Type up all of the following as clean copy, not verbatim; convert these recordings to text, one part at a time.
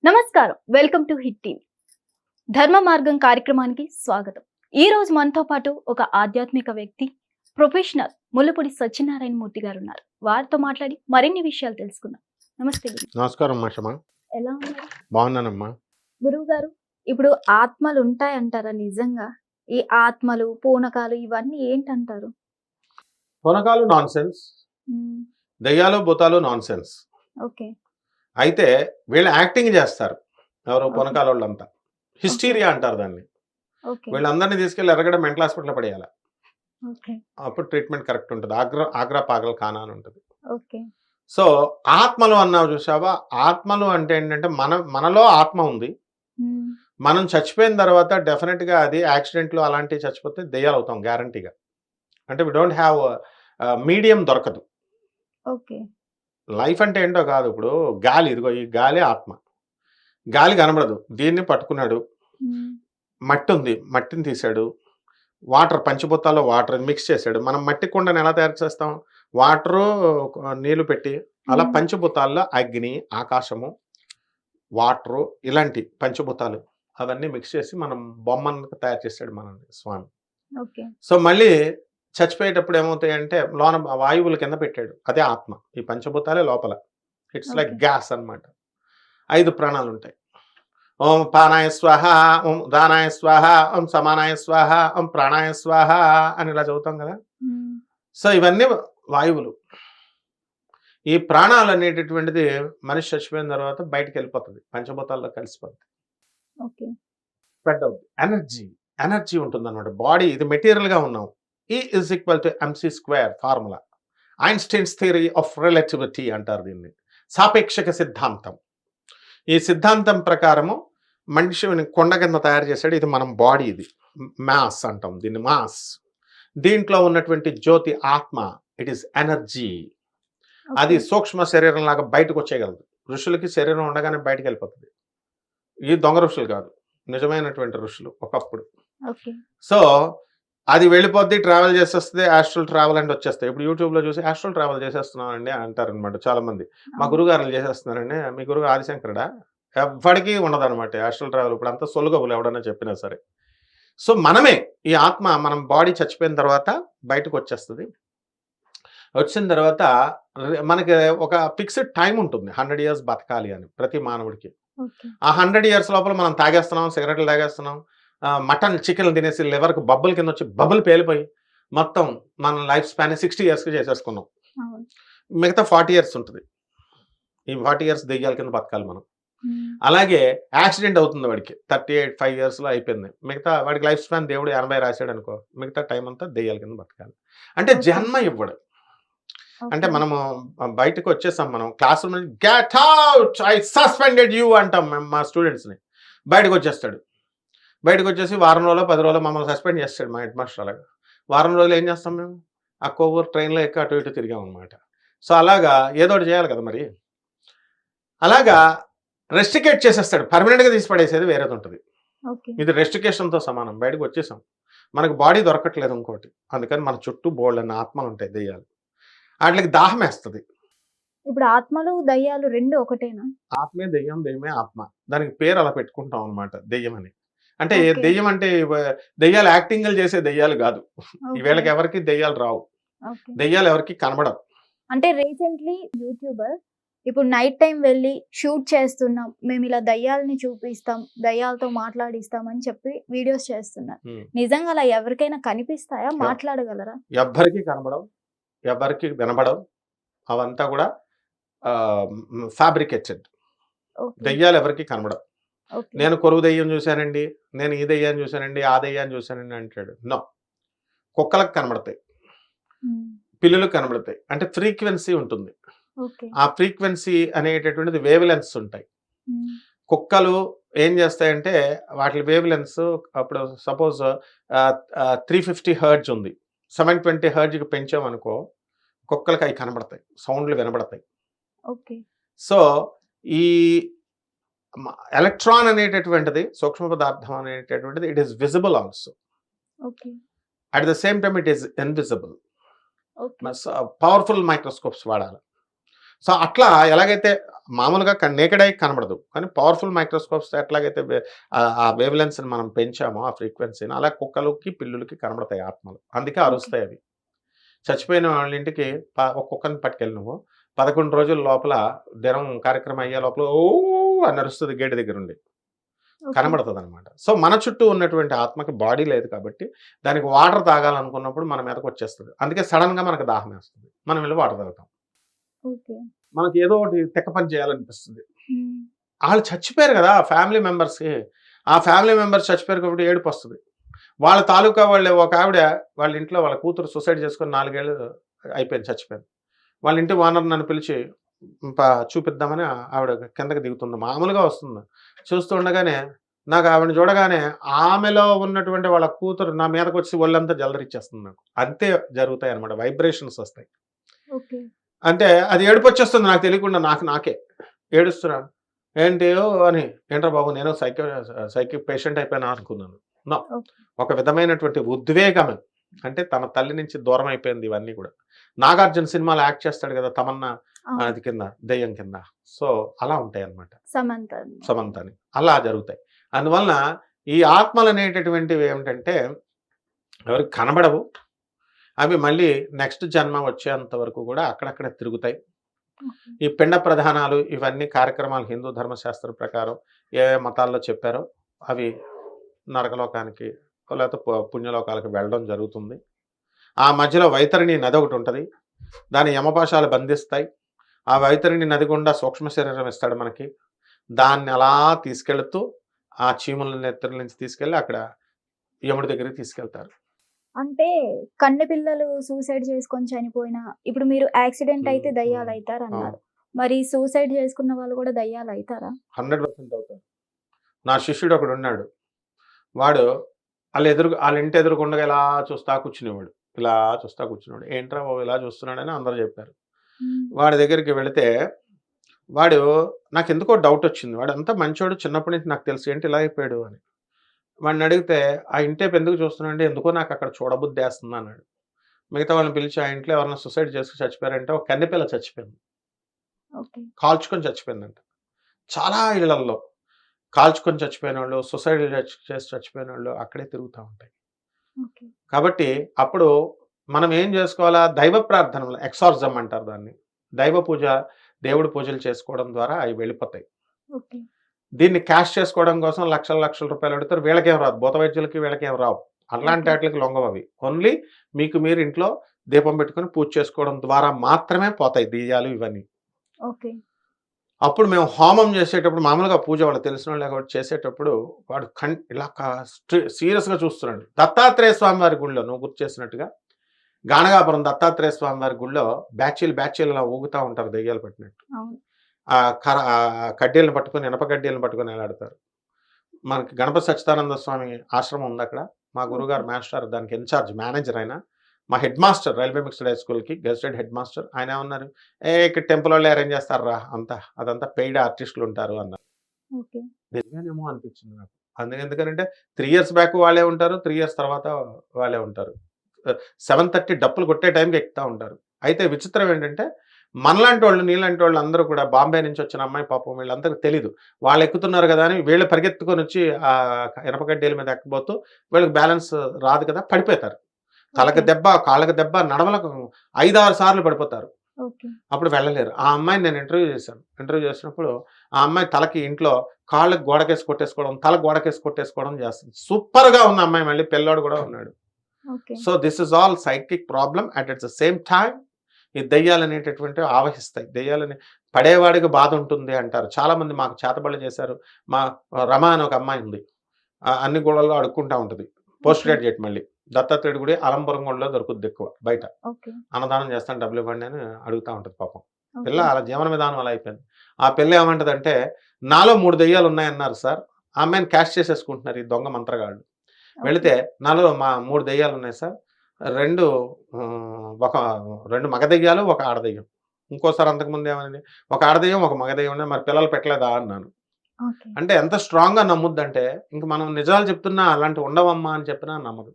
నమస్కారం. Welcome to hit TV. ధర్మ మార్గం కార్యక్రమానికి స్వాగతం. ఈ రోజు మనతో పాటు ఒక ఆధ్యాత్మిక వ్యక్తి, ప్రొఫెషనల్ ముల్లపూడి సత్యనారాయణ మూర్తి గారు ఉన్నారు. వారితో మాట్లాడి మరిన్ని విషయాలు తెలుసుకుందాం. నమస్తే గురు. నమస్కారం మాషమా. ఎలా ఉన్నారు? బాగున్నానమ్మా. గురువు గారు, ఇప్పుడు ఆత్మలు ఉంటాయంటారా నిజంగా? ఈ ఆత్మలు, పూనకాలు ఇవన్నీ ఏంటంటారు? పునకాలు నాన్ సెన్స్, హ్మ్. దయ్యాలు భూతాలు నాన్ సెన్స్. ఓకే. అయితే వీళ్ళు యాక్టింగ్ చేస్తారు. ఎవరు? ఓకే. పునకాల వాళ్ళంతా హిస్టీరియా అంటారు దాన్ని. ఓకే. వీళ్ళందరినీ తీసుకెళ్లి ఎర్రగడ్డ మెంటల్ హాస్పిటల్లో పడేయాలి. ఓకే. అప్పుడు ట్రీట్మెంట్ కరెక్ట్ ఉంటుంది. ఆగ్రా పాగల్ ఖానా అని ఉంటుంది. ఓకే. సో ఆత్మలు అన్నావు చూసావా, ఆత్మలు అంటే ఏంటంటే మనలో ఆత్మ ఉంది. హ్మ్. మనం చచ్చిపోయిన తర్వాత డెఫినెట్ గా అది యాక్సిడెంట్లు అలాంటివి చచ్చిపోతే దెయ్యాలు అవుతాం గ్యారంటీగా. అంటే వి డోంట్ హ్యావ్ మీడియం దొరకదు. ఓకే. లైఫ్ అంటే ఏంటో కాదు. ఇప్పుడు గాలి, ఇదిగో ఈ గాలి ఆత్మ. గాలి కనబడదు, దీన్ని పట్టుకున్నాడు. హ్మ్. మట్టి ఉంది, మట్టిని తీశాడు. వాటర్, పంచభూతాల్లో వాటర్ మిక్స్ చేశాడు. మనం మట్టి కుండను ఎలా తయారు చేస్తాం? వాటరు, నీళ్లు పెట్టి. అలా హ్మ్. పంచభూతాల్లో అగ్ని, ఆకాశము, వాటరు, ఇలాంటి పంచభూతాలు అవన్నీ మిక్స్ చేసి మనం బొమ్మను తయారు చేశాడు మన స్వామి. ఓకే. సో మళ్ళీ చచ్చిపోయేటప్పుడు ఏమవుతాయంటే లోన వాయువుల కింద పెట్టాడు. అదే ఆత్మ. ఈ పంచభూతాలే లోపల. It's like okay. గ్యాస్ అన్నమాట. 5 ప్రాణాలు ఉంటాయి. ఓం పానాయ స్వాహ, ఓం దానాయ స్వాహ, ఓం సమానాయ స్వాహ, ఓం ప్రాణాయ స్వాహ అని ఇలా చదువుతాం కదా. హ్మ్. సో ఇవన్నీ వాయువులు. ఈ ప్రాణాలు అనేటటువంటిది మనిషి చచ్చిపోయిన తర్వాత బయటకు వెళ్ళిపోతుంది, పంచభూతాల్లో కలిసిపోతుంది, ఓకే. స్ప్రెడ్ అవుతుంది. ఎనర్జీ ఉంటుంది అనమాట. బాడీ ఇది మెటీరియల్ గా ఉన్నాం. E is equal to mc² formula. Einstein's theory of relativity అంటారు దీన్ని. సాపేక్షక సిద్ధాంతం. ఈ సిద్ధాంతం ప్రకారము మనిషిని కొండ కింద తయారు చేశాడు. ఇది మనం బాడీ, ఇది మాస్ అంటాం దీన్ని, మాస్. దీంట్లో ఉన్నటువంటి జ్యోతి ఆత్మ, ఇట్ ఈస్ ఎనర్జీ. అది ఓకే. సూక్ష్మ శరీరం లాగా బయటకు వచ్చేయగలదు. ఋషులకి శరీరం ఉండగానే బయటకు వెళ్ళిపోతుంది. ఈ దొంగ ఋషులు కాదు, నిజమైనటువంటి ఋషులు ఒకప్పుడు. ఓకే. సో అది వెళ్ళిపోద్ది, ట్రావెల్ చేసేస్తుంది, ఆస్ట్రల్ ట్రావెల్ అంటే వచ్చేస్తాయి. ఇప్పుడు యూట్యూబ్లో చూసి ఆస్ట్రల్ ట్రావెల్ చేసేస్తున్నానండి అంటారనమాట చాలా మంది. మా అవును. గురుగారులు చేసేస్తున్నారండి. మీ గురువు ఆదిశంకరుడా? ఎవ్వడికి ఉండదన్నమాట ఆస్ట్రల్ ట్రావెల్. ఇప్పుడు అంతా సొలుగబులు ఎవడన్నా చెప్పినా సరే. సో మనమే ఈ ఆత్మ, మనం బాడీ చచ్చిపోయిన తర్వాత బయటకు వచ్చేస్తుంది. వచ్చిన తర్వాత మనకి ఒక ఫిక్స్డ్ టైం ఉంటుంది. 100 ఇయర్స్ బతకాలి అని ప్రతి మానవుడికి. ఓకే. ఆ 100 ఇయర్స్ లోపల మనం తాగేస్తున్నాం, సిగరెట్లు తాగేస్తున్నాం, మటన్ చికెన్లు తినేసి లివర్కి బబ్బుల కింద వచ్చి బబ్బులు పేలిపోయి మొత్తం మన లైఫ్ స్పాన్ 60 ఇయర్స్కి చేసేసుకున్నాం. అవును. మిగతా 40 ఇయర్స్ ఉంటుంది. ఈ 40 ఇయర్స్ దెయ్యాల కింద బతకాలి మనం. హ్మ్. అలాగే యాక్సిడెంట్ అవుతుంది వాడికి 5 ఇయర్స్లో అయిపోయింది. మిగతా వాడికి లైఫ్ స్పాన్ దేవుడు 80 రాశాడు అనుకో, మిగతా టైం అంతా దెయ్యాల కింద బతకాలి. అంటే ఓకే. జన్మ ఇవ్వడు. అంటే ఓకే. మనము బయటకు వచ్చేసాం, మనం క్లాస్ రూమ్ నుంచి get out, I suspended you అంటాం మేము మా స్టూడెంట్స్ని. బయటకు వచ్చేస్తాడు. బయటకు వచ్చేసి వారం రోజులో 10 రోజులు మమ్మల్ని సస్పెండ్ చేస్తాడు మా హెడ్ మాస్టర్. అలాగా వారం రోజులు ఏం చేస్తాం మేము? ఆ కొవ్వూరు ట్రైన్లో ఎక్కి అటు ఇటు తిరిగాం అనమాట. సో అలాగా ఏదో ఒకటి చేయాలి కదా మరి. అలాగా రెస్టికేట్ చేసేస్తాడు. పర్మనెంట్గా తీసి పడేసేది వేరేది ఉంటుంది. ఓకే. ఇది రెస్టికేషన్తో సమానం. బయటకు వచ్చేసాం, మనకు బాడీ దొరకట్లేదు ఇంకోటి. అందుకని మన చుట్టూ బోల్డన్ని ఆత్మలు ఉంటాయి, దెయ్యాలు. వాటికి దాహం వేస్తుంది. ఇప్పుడు ఆత్మలు, దయ్యాలు 2 ఒకటేనా? ఆత్మే దెయ్యం, దెయ్యమే ఆత్మ. దానికి పేరు అలా పెట్టుకుంటాం అనమాట, దెయ్యం అని. అంటే ఓకే. దెయ్యం అంటే దెయ్యాలు యాక్టింగ్లు చేసే దెయ్యాలు కాదు. ఓకే. వీళ్ళకి ఎవరికి దెయ్యాలు రావు. ఓకే. దెయ్యాలు ఎవరికి కనబడవు. అంటే రీసెంట్‌లీ యూట్యూబర్ ఇప్పుడు నైట్ టైమ్ వెళ్లి షూట్ చేస్తున్నాం, మేమిలా దయ్యాలని చూపిస్తాం, దయ్యాలతో మాట్లాడిస్తాం అని చెప్పి వీడియోస్ చేస్తున్నారు. ఉమ్. నిజంగా అలా ఎవరికైనా కనిపిస్తాయా? ఎవ్- మాట్లాడగలరా? ఎవ్వరికి కనబడవు, ఎవరికి వినబడవు. అవంతా కూడా ఫ్యాబ్రికేటెడ్. ఓకే. దెయ్యాలు ఎవరికి కనబడవు. ఓకే. నేను కొరువు దెయ్యం చూశానండి, నేను ఈ దెయ్యాన్ని చూశానండి, ఆ దెయ్యాన్ని చూశానండి అంటాడు. నో. కుక్కలకు కనబడతాయి, హ్మ్. పిల్లులకు కనబడతాయి. అంటే ఫ్రీక్వెన్సీ ఉంటుంది. ఓకే. ఆ ఫ్రీక్వెన్సీ అనేటటువంటిది వేవ్ లెన్స్ ఉంటాయి. హ్మ్. కుక్కలు ఏం చేస్తాయంటే వాటి వేవ్ లెన్స్, అప్పుడు సపోజ్ 350 హెర్ట్జ్ ఉంది, 720 హెర్ట్జ్కి పెంచామనుకో, కుక్కలకి అవి కనబడతాయి, సౌండ్లు వినబడతాయి. ఓకే. సో ఈ ఎలక్ట్రాన్ అనేటటువంటిది, సూక్ష్మ పదార్థం అనేటటువంటిది, it is visible also. Okay. At the same time it is invisible. Okay. Powerful microscopes వాడాలి. సో అట్లా ఎలాగైతే మామూలుగా నేకెడ్ ఐకి కనబడదు. కానీ పవర్‌ఫుల్ మైక్రోస్కోప్స్ ఎట్లాగైతే ఆ వేవ్ లెంగ్త్‌ని మనం పెంచామో ఆ ఫ్రీక్వెన్సీని, అలా కుక్కలకి, పిల్లులకి కనబడతాయి ఆత్మలు. అందుకే ఓకే. అరుస్తాయి అవి. చచ్చిపోయిన వాళ్ళ ఇంటికి ఒక కుక్కని పట్టుకెళ్ళి నువ్వు 11 రోజుల లోపల దినం కార్యక్రమం అయ్యే లోపల ఓ అని అరుస్తది గేట్ దగ్గరుండి. ఓకే. కనబడతదనమాట. సో, మన చుట్టూ ఉన్నటువంటి ఆత్మకి బాడీ లేదు కాబట్టి, దానికి వాటర్ తాగాలనుకున్నప్పుడు మన మీదకొచ్చేస్తది. అందుకే సడెన్‌గా మనకు దాహమేస్తది. మనం వెళ్లి వాటర్ తాగుతాం. ఓకే. మనకి ఏదో ఒకటి తిక్క పని చేయాలనిపిస్తది. హ్మ్. ఆళ్ళు చచ్చిపోయారు గదా! ఫ్యామిలీ మెంబర్స్‌కి. ఆ ఫ్యామిలీ మెంబర్స్ చచ్చిపోయారు కాబట్టి ఏడుపొస్తది. వాళ్ళ తాలూకా వాళ్ళే ఒక ఆవిడ వాళ్ళ ఇంట్లో వాళ్ళ కూతురు సూసైడ్ చేసుకొని 4 ఏళ్ళు అయిపోయింది చచ్చిపోయింది. వాళ్ళ ఇంటి ఓనర్ నన్ను పిలిచి ప చూపిద్దామని ఆవిడ కిందకి దిగుతుంది. మామూలుగా వస్తుంది. చూస్తూ ఉండగానే నాకు ఆవిడని చూడగానే ఆమెలో ఉన్నటువంటి వాళ్ళ కూతురు నా మీదకొచ్చి ఒళ్ళంతా జలదరిచ్చేస్తుంది నాకు. అంతే జరుగుతాయన్నమాట. వైబ్రేషన్స్ వస్తాయి. ఓకే. అంటే అది ఏడుపొచ్చేస్తుంది నాకు తెలియకుండా నాకే. ఏడుస్తున్నాను. ఏంటి అని. ఏంట్రా బాబు నేను సైకిక్ పేషెంట్ అయిపోయానా అనుకున్నాను. నో. ఓకే. ఒక విధమైనటువంటి ఉద్వేగమే. అంటే తన తల్లి నుంచి దూరం అయిపోయింది ఇవన్నీ గూడా. 'నాగార్జున' సినిమాలో యాక్ట్ చేస్తాడు గదా! తమన్నా అవును. అది కింద దెయ్యం కింద. సో, అలా ఉంటాయన్నమాట. సమంత అన్నమాట. సమంతని. అలా జరుగుతాయి. అందువలన ఈ ఆత్మలనేటటువంటివి ఏమిటంటే ఎవరికీ కనబడవు. అవి మళ్ళీ నెక్స్ట్ జన్మ వచ్చేంత వరకు గూడా అక్కడక్కడే తిరుగుతాయి. ఓకే. ఈ పిండ ప్రధానాలు ఇవన్నీ కార్యక్రమాలు హిందూ ధర్మశాస్త్రం ప్రకారం ఏ మతాల్లో చెప్పారో అవి నరకలోకానికి లేకపోతే పుణ్యలోకాలకు వెళ్ళడం జరుగుతుంది. ఆ మధ్యలో వైతరిణి నది ఒకటుంటది. దాన్ని యమపాశాలు బంధిస్తాయి. ఆ వైతరిణి నది గుండా సూక్ష్మ శరీరం ఇస్తాడు మనకి. దాన్ని అలా తీసుకెళుతూ ఆ చీముల నెత్తురు నుంచి తీసుకెళ్ళి అక్కడ యముడి దగ్గరికి తీసుకెళ్తారు. అంటే కన్నె పిల్లలు సూసైడ్ చేసుకొని చనిపోయినా ఇప్పుడు మీరు యాక్సిడెంట్ అయితే హ్మ్. హ్మ్. దయ్యాలైతారన్నారు. అవును. మరి సూసైడ్ చేసుకున్న వాళ్ళు కూడా దయ్యాలైతారా? 100% అవుతారు. నా శిష్యుడు ఒకడున్నాడు. వాడు ఆళ్ళ ఇంటి ఎదురుగుండగా ఇలా చూస్తా కూర్చునేవాడు. ఇలా చూస్తా కూర్చునేవాడు. ఏంట్రా బాబు ఇలా చూస్తున్నాడని అందరూ చెప్పారు. హ్మ్. వాడి దగ్గరికి వెళితే వాడు నాకెందుకో డౌటొచ్చింది. వాడంతా మంచోడు చిన్నప్పటి నుంచి నాకు తెలుసు. ఏంటి ఇలా అయిపోయాడు అని. వాడినడిగితే, "ఆ ఇంటేపు ఎందుకు చూస్తున్నావు" అంటే, "ఎందుకో నాకక్కడ చూడబుద్ధేస్తుంది" అన్నాడు. మిగతా వాళ్ళని పిలిచి, "ఆ ఇంట్లో ఎవరైనా సూసైడ్ చేసుకొని చచ్చిపోయారంటే" ఒక కన్నెపిల్ల చచ్చిపోయింది. ఓకే. కాల్చుకొని చచ్చిపోయిందంట. చాలా ఇళ్లల్లో కాల్చుకొని చచ్చిపోయినోళ్ళు, సూసైడ్‌లు చేసి చచ్చిపోయినోళ్ళు అక్కడే తిరుగుతా ఉంటాయి. ఓకే. కాబట్టి అప్పుడు మనం ఏం జేసుకోవాలా? దైవ ప్రార్థనలు ఎక్సార్సిజం అంటారు దాన్ని. దైవ పూజ, దేవుడి పూజలు చేసుకోవడం ద్వారా అవి వెళ్ళిపోతాయి. ఓకే. దీన్ని క్యాష్ చేసుకోవడం కోసం లక్షల లక్షల రూపాయలు అడుగుతారు. వీళ్ళకేం రాదు. భూత వైద్యులకి వీళ్ళకేం రావు. అట్లాంటి ఓకే. ఆటిలకి లొంగవవి. ఓన్లీ మీకు మీరు ఇంట్లో దీపం పెట్టుకొని పూజ చేసుకోవడం ద్వారా మాత్రమే పోతాయి దెయ్యాలు ఇవన్నీ. ఓకే. అప్పుడు మేము హోమం చేసేటప్పుడు మామూలుగా పూజ వాళ్ళకి తెలిసినోళ్ళే కాబట్టి చేసేటప్పుడు వాడు ఇలా సీరియస్‌గా చూస్తున్నాడు. దత్తాత్రేయ స్వామి వారి గుడిలో నువ్వు గుర్తు చేసినట్టుగా గానగాపురం దత్తాత్రేయ స్వామి వారి గుడిలో బ్యాచీలు అలా ఊగుతా ఉంటారు దెయ్యాలు పట్టినట్టు. అవును. కడ్డీలను పట్టుకొని ఇనప కడ్డీలను పట్టుకొని ఎలాడతారు. మనకి గణపతి సచ్చిదానంద స్వామి ఆశ్రమం ఉందక్కడ. మా ఓకే. గురువుగారు మాస్టర్ దానికి ఇన్‌చార్జ్ మేనేజర్ ఆయన. మా head master railway mixed high స్కూల్‌కి గెజిటెడ్ హెడ్ మాస్టర్. ఆయనేమన్నారు, ఇక్కడ టెంపులోళ్ళే అరేంజ్ చేస్తార్రా అంతా. అదంతా పెయిడ్ ఆర్టిస్టులుంటారు" అన్నారు. ఓకే. నిజమేనేమో అనిపించింది నాకు. ఎందుకనంటే 3 ఇయర్స్ బ్యాక్ వాళ్ళే ఉంటారు. 3 ఇయర్స్ తర్వాత వాళ్ళే ఉంటారు. 7:30 డప్పులు కొట్టే టైంకి ఎక్కుతా ఉంటారు. అయితే విచిత్రం ఏంటంటే మనలాంటోళ్ళు, నీలాంటోళ్ళు అందరూ కూడా బాంబే నుంచి వచ్చిన అమ్మాయి పాపం వీళ్ళందరికి తెలీదు. వాళ్ళెక్కుతున్నారు గదా! అని వీళ్ళు పరిగెత్తుకొనొచ్చి ఇనప కడ్డీల మీద ఎక్కబోతూ వీళ్ళకి బ్యాలెన్స్ రాదు కదా! పడిపోతారు. తలకి ఓకే. దెబ్బ, కాళ్ళకి దెబ్బ, నడమలకు 5, 6 సార్లు పడిపోతారు. ఓకే. అప్పుడు వెళ్ళలేరు. ఆ అమ్మాయిని నేను ఇంటర్వ్యూ చేశాను. ఇంటర్వ్యూ చేసినప్పుడు ఆ అమ్మాయి తలకి ఇంట్లో కాళ్ళకి గోడకేసి కొట్టేసుకోవడం, తల గోడకేసి కొట్టేసుకోవడం చేస్తుంది. సూపర్‌గా ఉంది ఆ అమ్మాయి మళ్ళీ పిల్లోడు గూడా ఉన్నాడు. Okay. So, this is all psychic problem at the same time ఈ దెయ్యాలనేటటువంటివి ఆవహిస్తాయి. దెయ్యాలని పడేవాడికి బాధ ఉంటుంది అంటారు. చాలామంది మాకు చేతబడులు చేశారు. మా రమ అని ఒక అమ్మాయి ఉంది. అన్ని గుళ్ళల్లో అడుక్కుంటా ఉంటది. Post okay. గ్రాడ్యుయేట్ మళ్ళీ. దత్తాత్రేయుడి గుడి అలంపురం గుడిలో దొరుకుద్ది ఎక్కువ బయట. ఓకే. అన్నదానం చేస్తాను డబ్బులివ్వండి అని అడుగుతా ఉంటది పాపం. పిల్ల ఓకే. అలా జీవన విధానం అలా అయిపోయింది. ఆ పిల్ల ఏమంటదంటే, నాలో 3 దెయ్యాలున్నాయన్నారు సార్. ఆ అమ్మాయిని క్యాష్ చేసేసుకుంటున్నారు ఈ దొంగ మంత్రగాళ్ళు. ఓకే. వెళితే నాలో 3 దెయ్యాలున్నాయి సార్. 2 ఒక 2 మగ దెయ్యాలు, ఒక ఆడ దెయ్యం. ఇంకోసారి అంతకుముందు ఏమైంది, ఒక ఆడ దెయ్యం, ఒక మగ దెయ్యం ఉన్నాయి. మరి పిల్లలు పెట్టలేదా అన్నాను. ఓకే. అంటే ఎంత స్ట్రాంగ్‌గా నమ్ముద్దంటే, ఇంక మనం నిజాలు చెప్తున్నా అలాంటివి ఉండవమ్మా అని చెప్పినా నమ్మదు.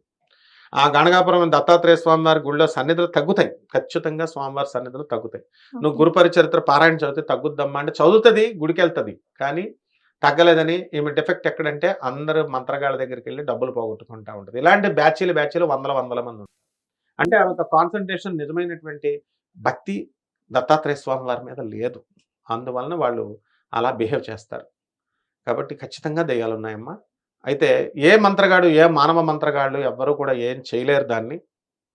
ఆ గణగాపురం దత్తాత్రేయ స్వామివారి గుడిలో సన్నిధులు తగ్గుతాయి. ఖచ్చితంగా స్వామివారి సన్నిధులు తగ్గుతాయి. నువ్వు ఓకే. గురుపరిచరిత్ర పారాయణ చదివితే తగ్గుద్దమ్మా అంటే చదువుతుంది, గుడికెళ్తుంది. కానీ తగ్గలేదని ఈమె డిఫెక్ట్ ఎక్కడంటే అందరూ మంత్రగాళ్ళ దగ్గరికి వెళ్ళి డబ్బులు పోగొట్టుకుంటా ఉంటది. ఇలాంటి బ్యాచీలు వందల వందల మంది ఉంటారు. అంటే ఆమెకు కాన్సంట్రేషన్ నిజమైనటువంటి భక్తి దత్తాత్రేయ స్వామి వారి మీద లేదు. అందువలన వాళ్ళు అలా బిహేవ్ చేస్తారు. కాబట్టి ఖచ్చితంగా దెయ్యాలున్నాయమ్మా. అయితే ఏ మంత్రగాడు, ఏ మానవ మంత్రగాళ్ళు ఎవ్వరు కూడా ఏం చేయలేరు దాన్ని.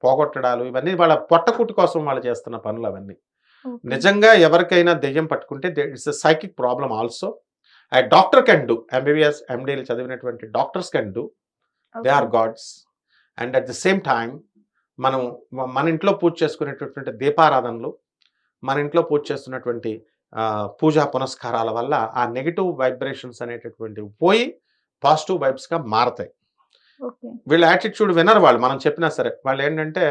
పోగొట్టడాలు ఇవన్నీ వాళ్ళ పొట్టకూటి కోసం వాళ్ళు చేస్తున్న పనులవన్నీ. ఓకే. నిజంగా ఎవరికైనా దెయ్యం పట్టుకుంటే it's a psychic problem also. A doctor can do, MBBS, MDలు చదివినటువంటి doctors can do. They okay. Are gods. And at the same time మనం మన ఇంట్లో పూజ చేసుకునేటటువంటి దీపారాధనలు, మన ఇంట్లో పూజ చేస్తున్నటువంటి పూజా పునస్కారాల వల్ల ఆ నెగెటివ్ వైబ్రేషన్స్ అనేటటువంటివి పోయి పాజిటివ్ వైబ్స్‌గా మారతాయి. ఓకే. వీళ్ళ యాటిట్యూడ్ వినరు వాళ్ళు మనం చెప్పినా సరే. వాళ్ళేంటంటే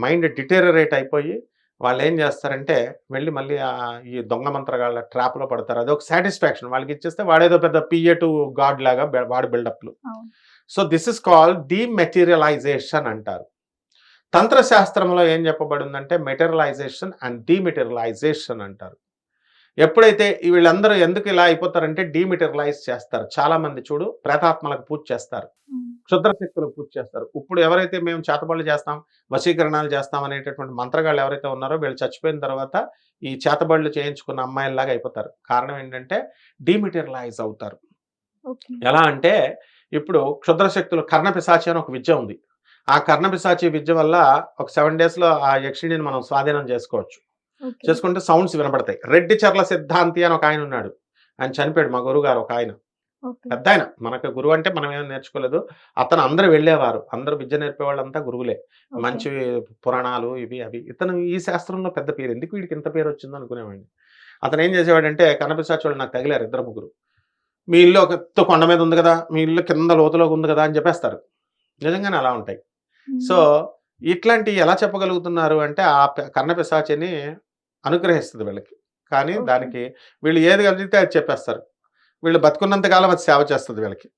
మైండ్ డిటేరరేట్ అయిపోయి వాళ్ళేం చేస్తారంటే వెళ్ళి మళ్ళీ ఈ దొంగ మంత్రగాళ్ళ ట్రాప్‌లో పడతారు. అదొక సాటిస్ఫాక్షన్. వాళ్ళకిచ్చేస్తే వాడేదో పెద్ద పిఏ-టు గాడ్ లాగా వాడి బిల్డప్‌లు. అవును. So this is called dematerialization అంటారు. తంత్ర శాస్త్రంలో ఏం చెప్పబడిందంటే మెటీరియలైజేషన్ అండ్ డీమెటీరియలైజేషన్ అంటారు. ఎప్పుడైతే వీళ్ళందరూ ఎందుకు ఇలా అయిపోతారంటే డీమెటీరియలైజ్ చేస్తారు. చాలా మంది చూడు ప్రేతాత్మలకు పూజ చేస్తారు. హ్మ్. క్షుద్ర శక్తులకు పూజ చేస్తారు. ఇప్పుడు ఎవరైతే మేము చేతబడులు చేస్తాం, వశీకరణాలు చేస్తాం అనేటటువంటి మంత్రగాళ్ళు ఎవరైతే ఉన్నారో వీళ్ళు చచ్చిపోయిన తర్వాత ఈ చేతబడులు చేయించుకున్న అమ్మాయిల్లాగా అయిపోతారు. కారణం ఏంటంటే డీమెటీరియలైజ్ అవుతారు. ఓకే. ఎలా అంటే ఇప్పుడు క్షుద్ర శక్తులు కర్ణపిశాచి అని ఒక విద్య ఉంది. ఆ కర్ణపిశాచి విద్య వల్ల ఒక 7 డేస్‌లో ఆ యక్షిణిని మనం స్వాధీనం చేసుకోవచ్చు. ఓకే. చేసుకుంటే సౌండ్స్ వినపడతాయి. రెడ్డి చర్ల సిద్ధాంతి అని ఒక ఆయన ఉన్నాడు. ఆయన చనిపోయాడు మా గురువుగారు ఒక ఆయన. ఓకే. పెద్దాయన. మనకు గురువు అంటే మనం ఏమి నేర్చుకోలేదు. అతను అందరూ వెళ్ళేవారు. అందరూ విద్య నేర్పేవాళ్ళంతా గురువులే. ఓకే. మంచి పురాణాలు ఇవి అవి. ఇతను ఈ శాస్త్రంలో పెద్ద పేరు. ఎందుకు వీడికి ఇంత పేరు వచ్చిందో అనుకునేవాడిని. అతను ఏం చేసేవాడంటే కర్ణపిశాచోళ్ళు నాకు తగిలారు ఇద్దరు ముగ్గురు. మీ ఇల్లు ఒక ఎత్తు కొండ మీద ఉంది కదా! మీ ఇల్లు కింద లోతులోకి ఉంది కదా! అని చెప్పేస్తారు. నిజంగానే అలా ఉంటాయి. సో, హ్మ్. ఇట్లాంటియి ఎలా చెప్పగలుగుతున్నారు అంటే ఆ కర్ణపిశాచిని అనుగ్రహిస్తది వీళ్ళకి. కానీ ఓకే. దానికి వీళ్ళు ఏది కలిగితే అది చెప్పేస్తారు. వీళ్ళు బతికున్నంత కాలం అది సేవ చేస్తది వీళ్ళకి.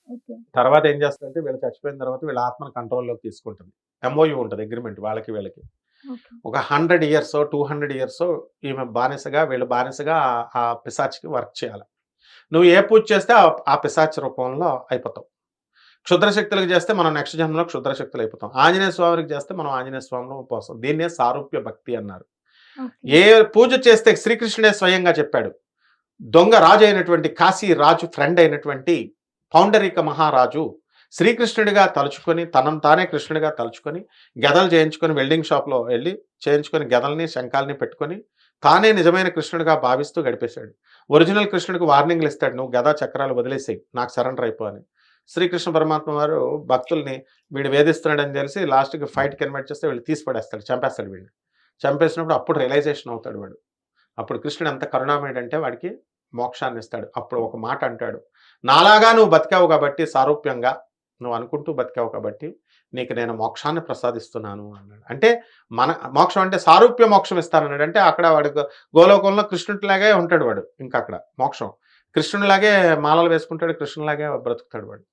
ఓకే. తర్వాత ఏం చేస్తదంటే వీళ్ళు చచ్చిపోయిన తర్వాత వీళ్ళ ఆత్మను కంట్రోల్‌లోకి తీసుకుంటది. ఎంఓయూ ఉంటది అగ్రీమెంట్ వాళ్ళకి వీళ్ళకి. ఓకే. ఒక 100 ఇయర్సో, 200 ఇయర్సో ఈమె బానిసగా వీళ్ళు బానిసగా ఆ పిశాచికి వర్క్ చేయాల. నువ్వు ఏ పూజ చేస్తే ఆ పిశాచి రూపంలో అయిపోతావు. క్షుద్ర శక్తులకు చేస్తే మనం నెక్స్ట్ జన్మలో క్షుద్ర శక్తులు అయిపోతాం. ఆంజనేయ స్వామికి చేస్తే మనం ఆంజనేయ స్వామిలో పోస్తాం. దీన్నే సారూప్య భక్తి అన్నారు. ఓకే. ఏ పూజ చేస్తే శ్రీకృష్ణుడే స్వయంగా చెప్పాడు. దొంగ రాజు అయినటువంటి కాశీ రాజు ఫ్రెండ్ అయినటువంటి పౌండరీక మహారాజు శ్రీకృష్ణుడిగా తలుచుకొని తనను తానే కృష్ణుడిగా తలుచుకొని గదలు చేయించుకొని వెల్డింగ్ షాప్‌లో వెళ్ళి చేయించుకొని గదల్ని, శంఖాల్ని పెట్టుకొని తానే నిజమైన కృష్ణుడిగా భావిస్తూ గడిపేశాడు. ఒరిజినల్ కృష్ణుడికి వార్నింగ్‌లు ఇస్తాడు. నువ్వు గదా చక్రాలు వదిలేసేయి. నాకు సరెండర్ అయిపో అని. శ్రీకృష్ణ పరమాత్మ వారు భక్తుల్ని వీడు వేధిస్తున్నాడని తెలిసి లాస్ట్‌కి ఫైట్‌కి ఇన్వైట్ చేస్తే వీళ్ళు తీసి పడేస్తాడు. చంపేస్తాడు వీడిని. చంపేసినప్పుడు అప్పుడు రియలైజేషన్ అవుతాడు వాడు. అప్పుడు కృష్ణుడు ఎంత కరుణామయుడంటే వాడికి మోక్షాన్ని ఇస్తాడు. అప్పుడు ఒక మాట అంటాడు. నాలాగా నువ్వు బతికావు కాబట్టి సారూప్యంగా నువ్వు అనుకుంటూ బతికావు కాబట్టి నీకు నేను మోక్షాన్ని ప్రసాదిస్తున్నాను అన్నాడు. అంటే మన మోక్షం అంటే సారూప్య మోక్షం ఇస్తానన్నాడు. అంటే అక్కడ వాడికి గోలోకంలో కృష్ణుడిలాగే ఉంటాడు వాడు. ఇంకా అక్కడ మోక్షం. కృష్ణుడిలాగే మాలలు వేసుకుంటాడు. కృష్ణుడిలాగే బ్రతుకుతాడు వాడు.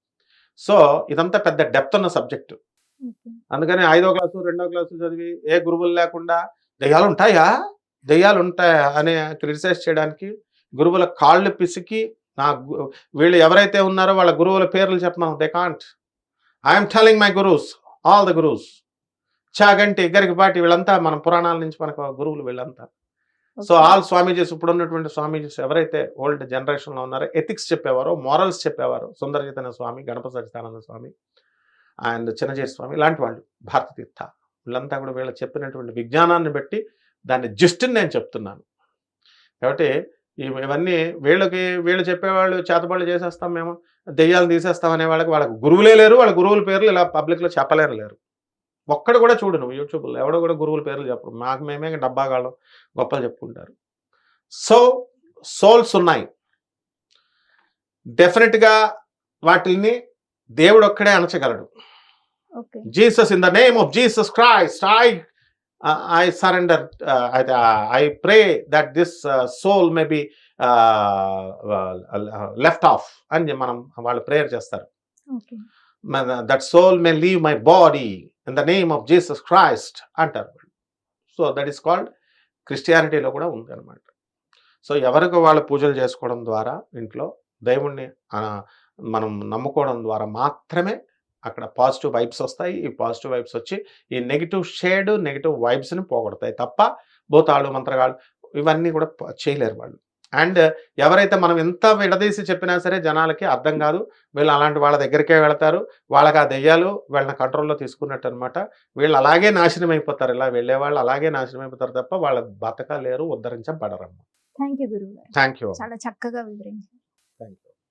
సో ఇదంతా పెద్ద డెప్త్ ఉన్న సబ్జెక్ట్. ఓకే. అందుకని 5వ క్లాసు, 2వ క్లాసు చదివి ఏ గురువులు లేకుండా దెయ్యాలుంటాయా? దెయ్యాలుంటాయా? అని క్రిటిసైజ్ చేయడానికి గురువుల కాళ్ళు పిసికి వీళ్ళు ఎవరైతే ఉన్నారో వాళ్ళ గురువుల పేర్లు చెప్పమను. They can't. I am telling my gurus, all the gurus. Chaganti, Garikapati వీళ్ళంతా మన పురాణాల నుంచి మనకు గురువులు వీళ్ళంతా. So okay. ఆల్ స్వామీజీస్ ఇప్పుడున్నటువంటి స్వామీజీస్ ఎవరైతే ఓల్డ్ జనరేషన్‌లో ఉన్నారో ఎథిక్స్ చెప్పేవారో, మోరల్స్ చెప్పేవారో సుందర చైతన్య స్వామి, గణపతి సచ్చిదానంద స్వామి అండ్ చిన్నజీర స్వామి ఇలాంటి వాళ్ళు, భారత తీర్థ వీళ్ళంతా కూడా వీళ్ళు చెప్పినటువంటి విజ్ఞానాన్ని బట్టి దాన్ని జిస్ట్‌ని నేను చెప్తున్నాను. కాబట్టి ఇవన్నీ వీళ్ళు చెప్పేవాళ్ళు చేతబడులు చేసేస్తాం మేము, దెయ్యాలను తీసేస్తాం అనే వాళ్ళకి గురువులే లేరు. వాళ్ళ గురువుల పేర్లు ఇలా పబ్లిక్‌లో చెప్పలేరు. ఒక్కడు కూడా చూడు నువ్వు యూట్యూబ్‌లో ఎవడో కూడా గురువుల పేర్లు చెప్పరు. మాకు మేమే డబ్బాగాళ్ళం గొప్పలు చెప్పుకుంటారు. సో సోల్స్ ఉన్నాయి. డెఫినిట్‌గా వాటిల్ని దేవుడు ఒక్కడే అణచగలడు. Okay. Jesus in the name of Jesus Christ I surrender, I pray that this soul may be left off అని మనం వాళ్ళు ప్రేయర్ చేస్తారు. Okay. That soul may leave my body in the name of Jesus Christ అంటారు. So that is called క్రిస్టియానిటీలో కూడా ఉంది అనమాట. So ఎవరికి వాళ్ళు పూజలు చేసుకోవడం ద్వారా ఇంట్లో దేవుణ్ణి మనం నమ్ముకోవడం ద్వారా మాత్రమే అక్కడ పాజిటివ్ వైబ్స్ వస్తాయి. ఈ పాజిటివ్ వైబ్స్ వచ్చి ఈ నెగిటివ్ షేడ్, నెగిటివ్ వైబ్స్ని పోగొడతాయి తప్ప భూతాళ్ళు, మంత్రగాళ్ళు ఇవన్నీ కూడా చేయలేరు వాళ్ళు. అండ్ ఎవరైతే మనం ఎంత విడదీసి చెప్పినా సరే జనాలకి అర్థం కాదు. వీళ్ళు అలాంటి వాళ్ళ దగ్గరికే వెళతారు. వాళ్ళకి ఆ దెయ్యాలు వీళ్ళని కంట్రోల్‌లో తీసుకున్నట్టు అనమాట. వీళ్ళు అలాగే నాశనం అయిపోతారు. ఇలా వెళ్ళేవాళ్ళు అలాగే నాశనం అయిపోతారు తప్ప వాళ్ళ బతకలేరు, ఉద్ధరించబడరన్నమాట. థ్యాంక్ యూ గురువు గారు. Thank you. చాలా చక్కగా వివరించారు. Thank you.